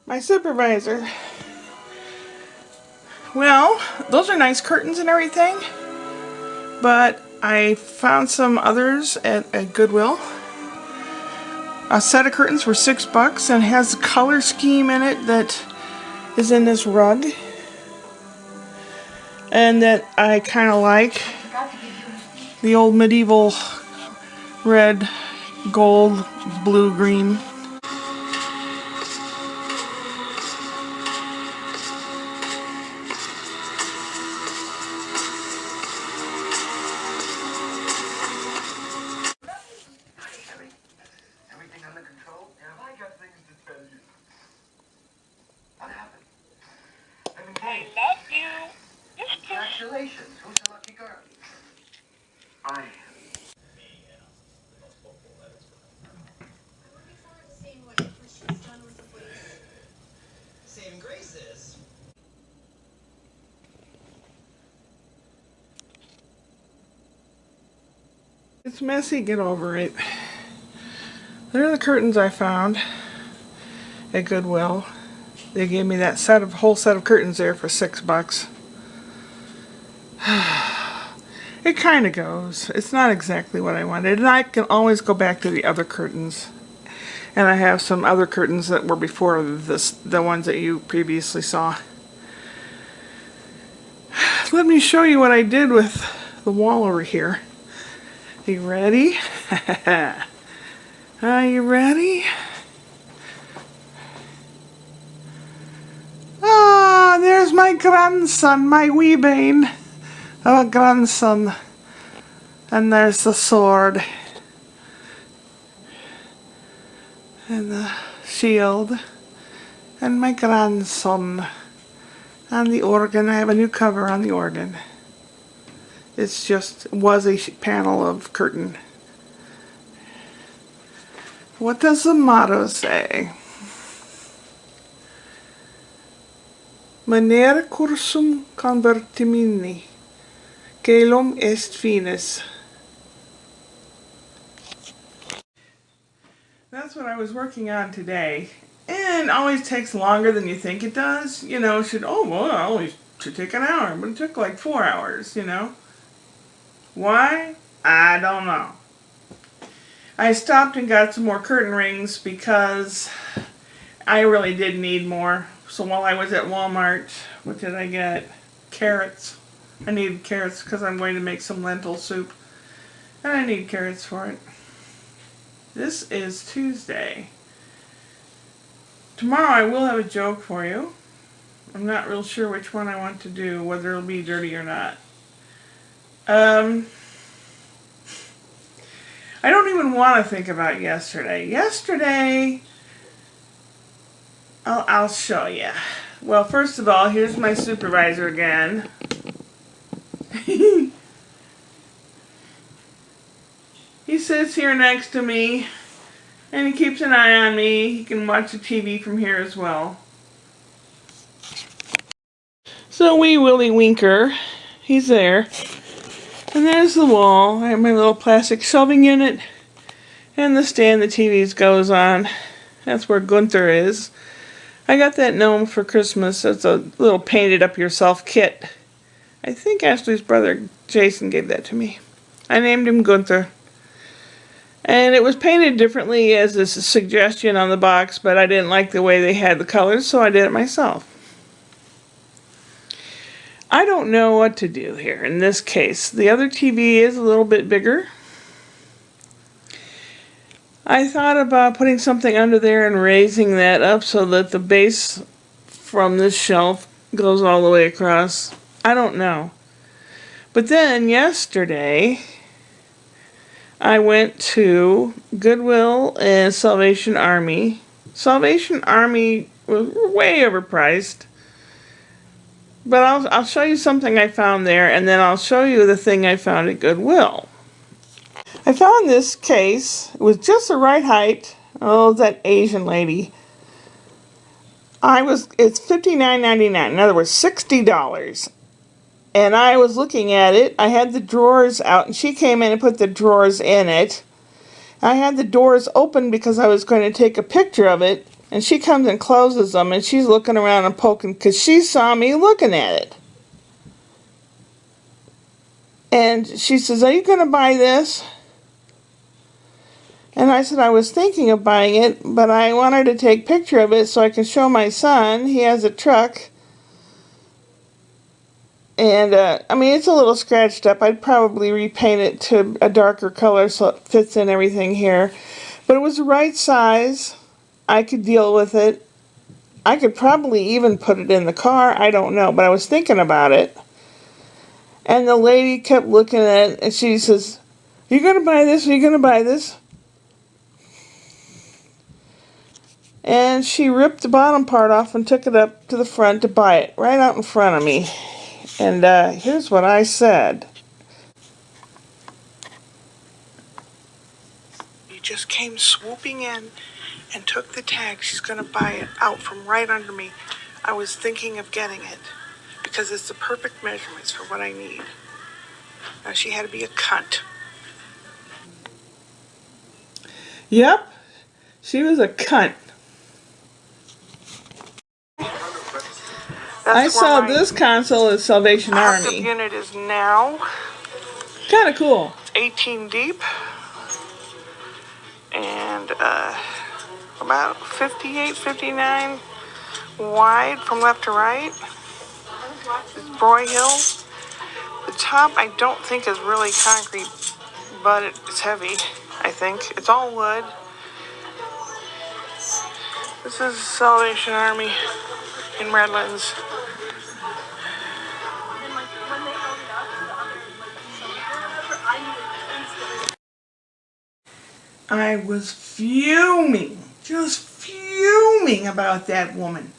My supervisor. Well, those are nice curtains and everything, but I found some others at Goodwill. A set of curtains were $6 and has a color scheme in it that is in this rug and that I kind of like. The old medieval red, gold, blue, green. Everything under control? Yeah, I got things to tell you. What happened? I love you. Congratulations. Who's the lucky girl? I am. Saving graces. It's messy, get over it. There are the curtains I found at Goodwill. They gave me that whole set of curtains there for $6. It kind of goes. It's not exactly what I wanted, and I can always go back to the other curtains. And I have some other curtains that were before the ones that you previously saw. Let me show you what I did with the wall over here. Are you ready? Are you ready? Ah, there's my grandson, my wee bane of a grandson. And there's the sword. And the shield. And my grandson. And the organ. I have a new cover on the organ. It's just, was a panel of curtain. What does the motto say? Manere cursum convertimini, caelum est finis. That's what I was working on today. And it always takes longer than you think it does. You know, it should take an hour, but it took like 4 hours, you know. Why? I don't know. I stopped and got some more curtain rings because I really did need more. So while I was at Walmart, what did I get? Carrots. I needed carrots because I'm going to make some lentil soup. And I need carrots for it. This is Tuesday. Tomorrow I will have a joke for you. I'm not real sure which one I want to do, whether it'll be dirty or not. I don't even want to think about yesterday. Yesterday, I'll show you. Well, first of all, here's my supervisor again. He sits here next to me, and he keeps an eye on me. He can watch the TV from here as well. So wee Willie Winker, he's there. And there's the wall. I have my little plastic shelving unit. And the stand the TV goes on. That's where Gunther is. I got that gnome for Christmas. It's a little painted up yourself kit. I think Ashley's brother Jason gave that to me. I named him Gunther. And it was painted differently as a suggestion on the box, but I didn't like the way they had the colors, so I did it myself. I don't know what to do here in this case. The other TV is a little bit bigger. I thought about putting something under there and raising that up so that the base from this shelf goes all the way across. I don't know. But then yesterday, I went to Goodwill and Salvation Army. Salvation Army was way overpriced. But I'll show you something I found there, and then I'll show you the thing I found at Goodwill. I found this case. It was just the right height. Oh, that Asian lady. It's $59.99. In other words, $60. And I was looking at it. I had the drawers out, and she came in and put the drawers in it. I had the doors open because I was going to take a picture of it And she comes and closes them, and she's looking around and poking because she saw me looking at it. And she says, "Are you going to buy this?" And I said I was thinking of buying it, but I wanted to take a picture of it so I can show my son. He has a truck. And, I mean, it's a little scratched up. I'd probably repaint it to a darker color so it fits in everything here. But it was the right size. I could deal with it. I could probably even put it in the car. I don't know, but I was thinking about it. And the lady kept looking at it, and she says, "Are you going to buy this? Are you going to buy this?" And she ripped the bottom part off and took it up to the front to buy it, right out in front of me. And here's what I said. He just came swooping in and took the tag. She's going to buy it out from right under me. I was thinking of getting it because it's the perfect measurements for what I need. Now, she had to be a cunt. Yep, she was a cunt. I saw this console at Salvation Army. The unit is now kind of cool. It's 18 deep and about 58, 59 wide from left to right. It's Broyhill. The top I don't think is really concrete, but it's heavy, I think. It's all wood. This is Salvation Army in Redlands. I was fuming, just fuming about that woman.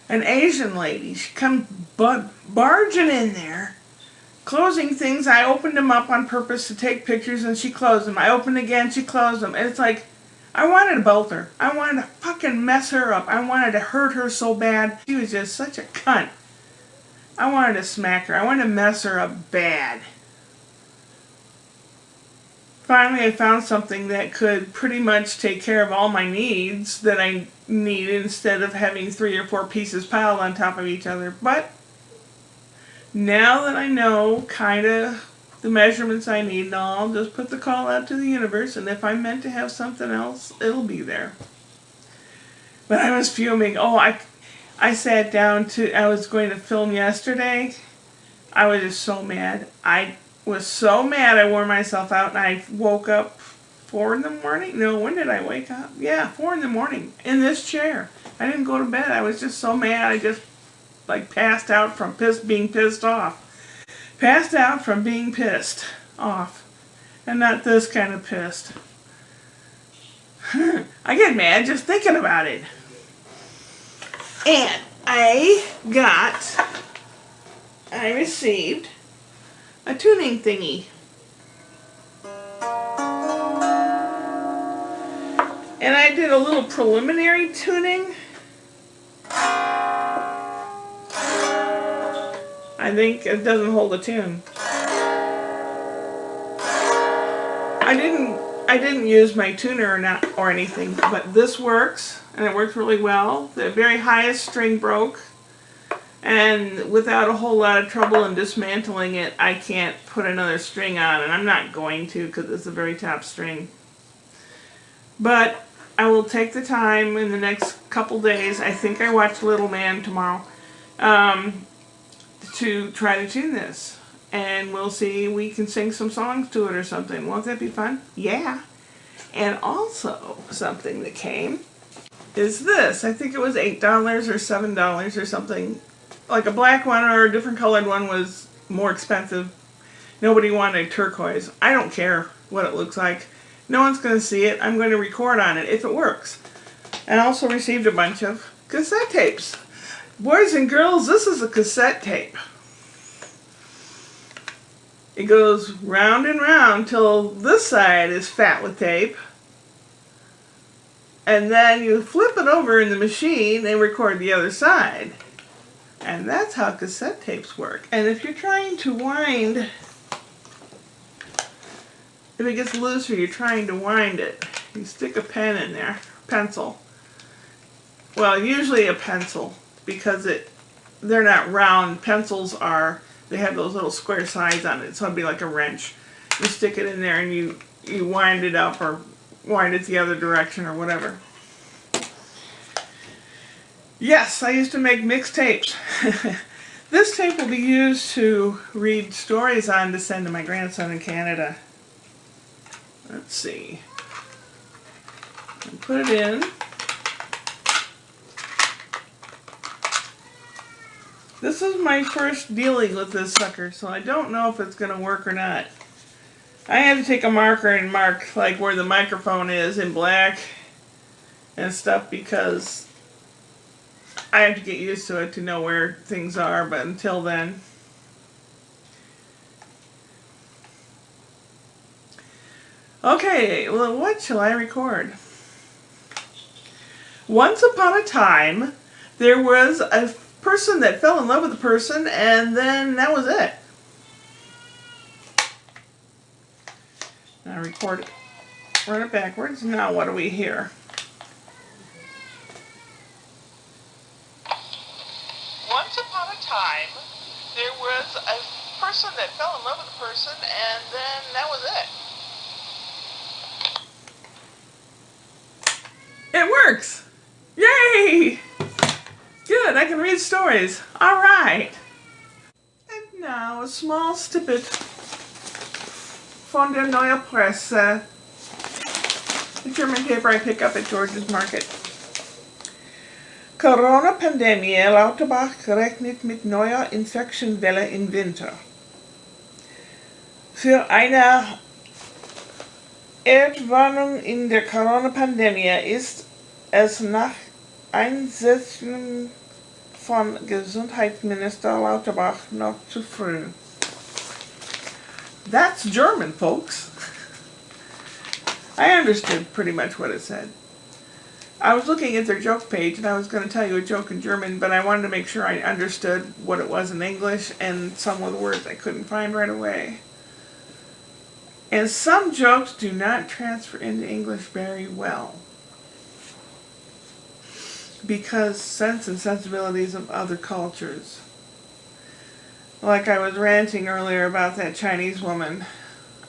An Asian lady, she come barging in there, closing things. I opened them up on purpose to take pictures and she closed them. I opened again, she closed them. And it's like, I wanted to bolt her. I wanted to fucking mess her up. I wanted to hurt her so bad. She was just such a cunt. I wanted to smack her. I wanted to mess her up bad. Finally, I found something that could pretty much take care of all my needs that I need instead of having 3 or 4 pieces piled on top of each other. But now that I know kind of the measurements I need and all, I'll just put the call out to the universe, and if I'm meant to have something else, it'll be there. But I was fuming. Oh, I sat down I was going to film yesterday. I was just so mad. I was so mad I wore myself out, and I woke up 4 in the morning. No, when did I wake up? Yeah, 4 in the morning in this chair. I didn't go to bed. I was just so mad. I just like passed out from being pissed off. Passed out from being pissed off, and not this kind of pissed. I get mad just thinking about it. And I received a tuning thingy. And I did a little preliminary tuning. I think it doesn't hold a tune. I didn't use my tuner or anything, but this works, and it works really well. The very highest string broke, and without a whole lot of trouble in dismantling it, I can't put another string on, and I'm not going to because it's the very top string. But I will take the time in the next couple days. I think I watch Little Man tomorrow, to try to tune this. And we'll see, we can sing some songs to it or something. Won't that be fun? Yeah. And also, something that came is this. I think it was $8 or $7 or something. Like a black one or a different colored one was more expensive. Nobody wanted turquoise. I don't care what it looks like. No one's going to see it. I'm going to record on it if it works. And I also received a bunch of cassette tapes. Boys and girls, this is a cassette tape. It goes round and round till this side is fat with tape. And then you flip it over in the machine and record the other side. And that's how cassette tapes work. And if you're trying to wind, if it gets loose or you're trying to wind it, you stick a pen in there, pencil, well, usually a pencil, because they're not round. Pencils are, they have those little square sides on it, so it'd be like a wrench. You stick it in there and you wind it up or wind it the other direction or whatever. Yes, I used to make mixtapes. This tape will be used to read stories on to send to my grandson in Canada. Let's see. Put it in. This is my first dealing with this sucker, so I don't know if it's going to work or not. I had to take a marker and mark like where the microphone is in black and stuff, because I have to get used to it to know where things are, but until then. Okay, well, what shall I record? Once upon a time, there was a person that fell in love with a person, and then that was it. Now record it. Run it backwards. Now what do we hear? Once upon a time, there was a person that fell in love with a person, and then that was it. It works! Yay! Good, I can read stories. Alright. And now a small snippet von der Neue Presse, the German paper I pick up at George's Market. Corona-Pandemie, Lauterbach rechnet mit neuer Infektionswelle im Winter. Für eine Erdwarnung in der Corona-Pandemie ist es nach Einschätzung von Gesundheitsminister Lauterbach noch zu früh. That's German, folks. I understood pretty much what it said. I was looking at their joke page and I was going to tell you a joke in German, but I wanted to make sure I understood what it was in English, and some of the words I couldn't find right away. And some jokes do not transfer into English very well, because sense and sensibilities of other cultures. Like I was ranting earlier about that Chinese woman.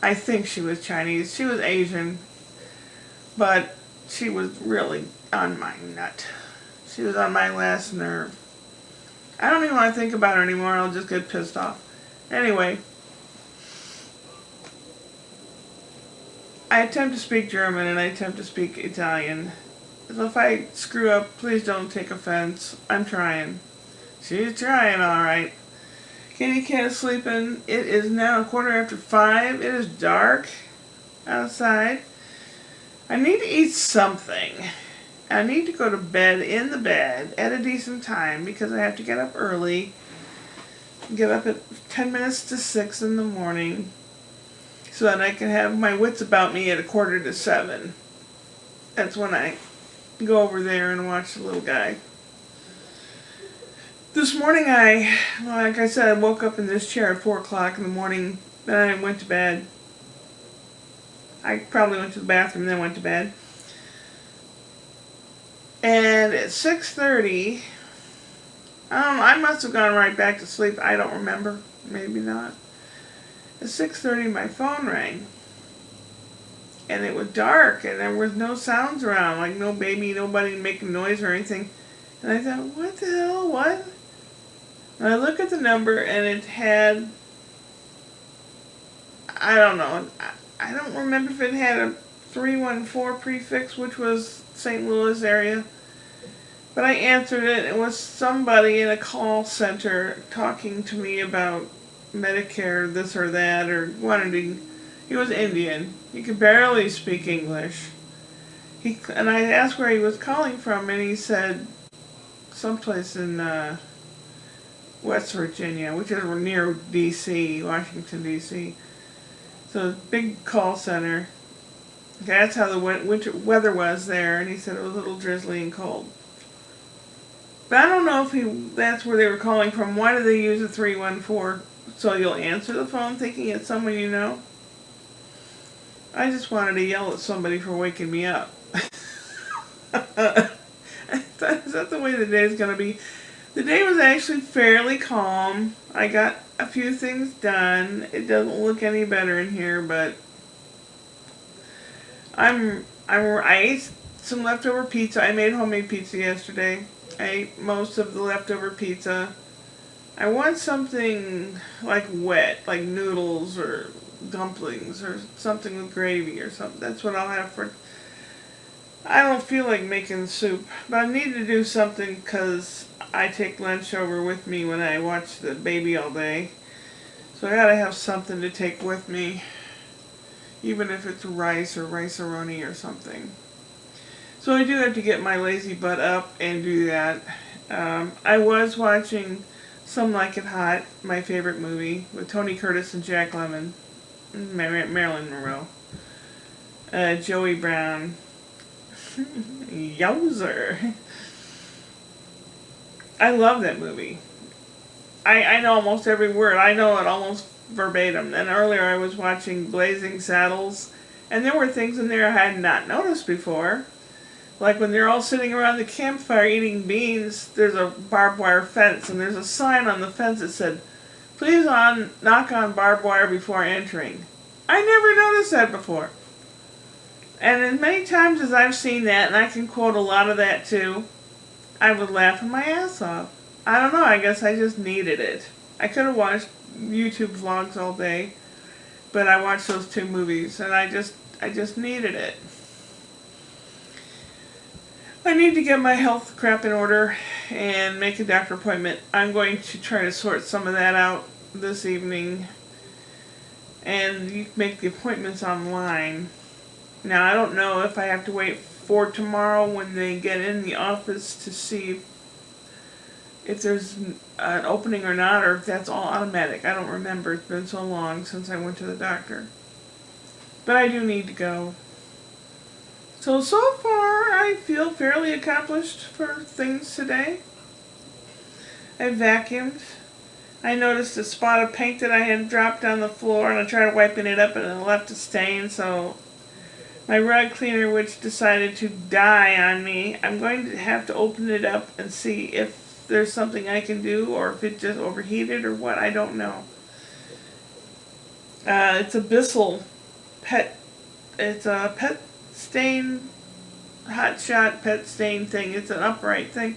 I think she was Chinese. She was Asian, but she was really on my nut. She was on my last nerve. I don't even want to think about her anymore. I'll just get pissed off. Anyway, I attempt to speak German and I attempt to speak Italian. So if I screw up, please don't take offense. I'm trying. She's trying, alright. Kitty cat is sleeping. It is now 5:15. It is dark outside. I need to eat something. I need to go to bed in the bed at a decent time, because I have to get up early. Get up at 10 minutes to 6 in the morning, so that I can have my wits about me at 6:45. That's when I go over there and watch the little guy. This morning like I said, I woke up in this chair at 4 o'clock in the morning. Then I went to bed. I probably went to the bathroom and then went to bed. And at 6:30, I must have gone right back to sleep. I don't remember. Maybe not. At 6:30, my phone rang. And it was dark, and there was no sounds around, like no baby, nobody making noise or anything. And I thought, what the hell, what? And I look at the number, and it had, I don't know, I don't remember if it had a 314 prefix, which was St. Louis area. But I answered it. It was somebody in a call center talking to me about Medicare, this or that, or he was Indian. He could barely speak English. And I asked where he was calling from, and he said someplace in West Virginia, which is near D.C., Washington, D.C. So big call center. That's how the winter weather was there, and he said it was a little drizzly and cold. But I don't know if that's where they were calling from. Why do they use a 314? So you'll answer the phone thinking it's someone you know? I just wanted to yell at somebody for waking me up. I thought it was that the way the day is going to be? The day was actually fairly calm. I got a few things done. It doesn't look any better in here, but I ate some leftover pizza. I made homemade pizza yesterday. I ate most of the leftover pizza. I want something like wet, like noodles or dumplings or something with gravy or something. That's what I'll have for. I don't feel like making soup, but I need to do something because I take lunch over with me when I watch the baby all day. So I gotta have something to take with me, even if it's rice or rice-a-roni or something. So I do have to get my lazy butt up and do that. I was watching Some Like It Hot, my favorite movie, with Tony Curtis and Jack Lemmon, Marilyn Monroe, Joey Brown. Yowzer. I love that movie. I know almost every word. I know it almost verbatim. And earlier I was watching Blazing Saddles, and there were things in there I had not noticed before. Like when they're all sitting around the campfire eating beans, there's a barbed wire fence, and there's a sign on the fence that said, "Please knock on barbed wire before entering." I never noticed that before. And as many times as I've seen that, and I can quote a lot of that too, I would laugh my ass off. I don't know, I guess I just needed it. I could have watched YouTube vlogs all day, but I watched those two movies, and I just needed it. I need to get my health crap in order and make a doctor appointment. I'm going to try to sort some of that out this evening, and you can make the appointments online. Now, I don't know if I have to wait for tomorrow when they get in the office to see if there's an opening or not, or if that's all automatic. I don't remember. It's been so long since I went to the doctor. But I do need to go. So far, I feel fairly accomplished for things today. I vacuumed. I noticed a spot of paint that I had dropped on the floor, and I tried wiping it up, and it left a stain, so my rug cleaner, which decided to die on me, I'm going to have to open it up and see if there's something I can do, or if it just overheated or what, I don't know. It's a Bissell pet. It's a pet stain, hot shot pet stain thing. It's an upright thing.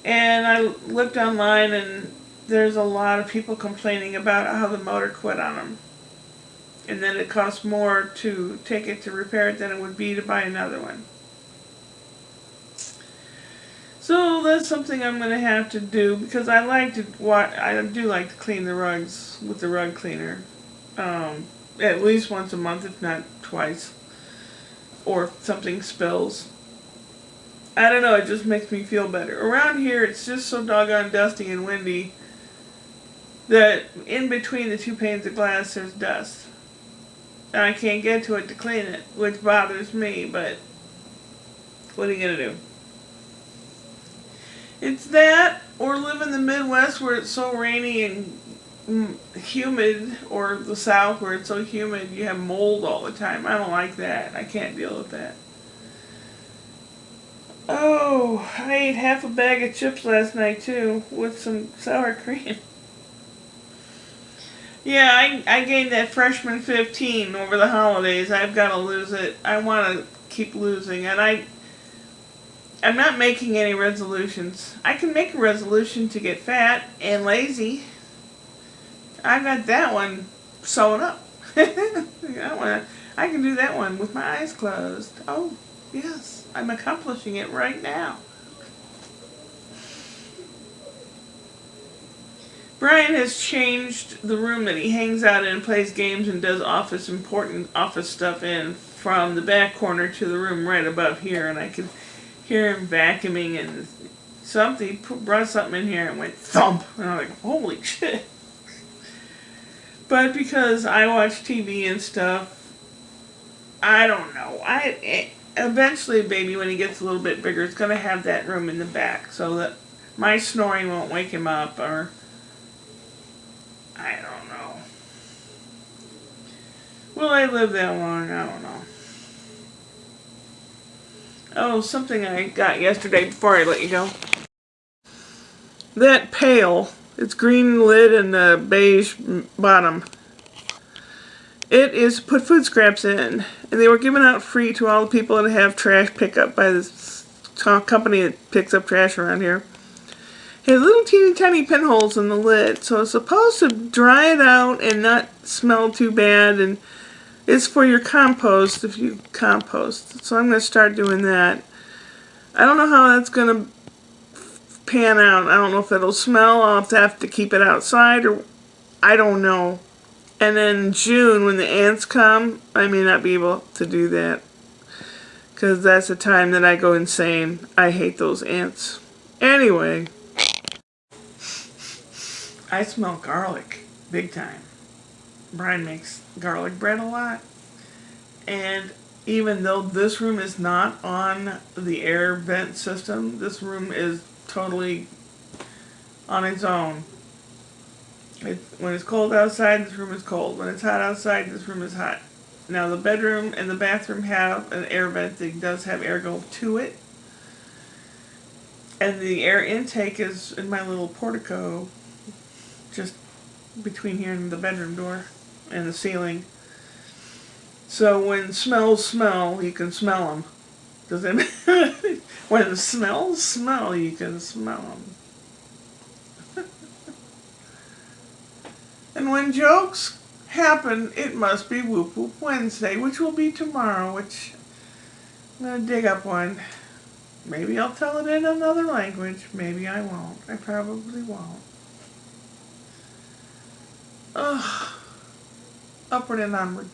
And I looked online, and there's a lot of people complaining about how the motor quit on them. And then it costs more to take it to repair it than it would be to buy another one. So that's something I'm going to have to do, because I do like to clean the rugs with the rug cleaner. At least once a month, if not twice. Or if something spills. I don't know, it just makes me feel better. Around here, it's just so doggone dusty and windy that in between the two panes of glass, there's dust. And I can't get to it to clean it, which bothers me, but what are you going to do? It's that, or live in the Midwest where it's so rainy and humid, or the South where it's so humid you have mold all the time. I don't like that. I can't deal with that. Oh, I ate half a bag of chips last night too, with some sour cream. Yeah, I gained that freshman 15 over the holidays. I've got to lose it. I want to keep losing, and I'm not making any resolutions. I can make a resolution to get fat and lazy. I got that one sewn up. I can do that one with my eyes closed. Oh, yes, I'm accomplishing it right now. Brian has changed the room that he hangs out in, plays games, and does important office stuff in, from the back corner to the room right above here, and I can hear him vacuuming, and he brought something in here and went thump, and I'm like, holy shit. But because I watch TV and stuff, I don't know. Eventually, baby, when he gets a little bit bigger, it's going to have that room in the back so that my snoring won't wake him up, or I don't know. Will I live that long? I don't know. Oh, something I got yesterday before I let you go. That pail, it's green lid and beige bottom. It is put food scraps in, and they were given out free to all the people that have trash pickup by this company that picks up trash around here. It has little teeny tiny pinholes in the lid, so it's supposed to dry it out and not smell too bad, and it's for your compost if you compost. So I'm going to start doing that. I don't know how that's going to pan out. I don't know if it'll smell. I'll have to keep it outside, or I don't know. And then June, when the ants come, I may not be able to do that. Because that's the time that I go insane. I hate those ants. Anyway. I smell garlic. Big time. Brian makes garlic bread a lot. And even though this room is not on the air vent system, this room is totally on its own. When it's cold outside, this room is cold. When it's hot outside, this room is hot. Now the bedroom and the bathroom have an air vent that does have air go to it. And the air intake is in my little portico, just between here and the bedroom door and the ceiling. So when smells smell, you can smell them. Does that when the smells smell, you can smell them. And when jokes happen, it must be Whoop Whoop Wednesday, which will be tomorrow, which I'm going to dig up one. Maybe I'll tell it in another language. Maybe I won't. I probably won't. Ugh. Upward and onward.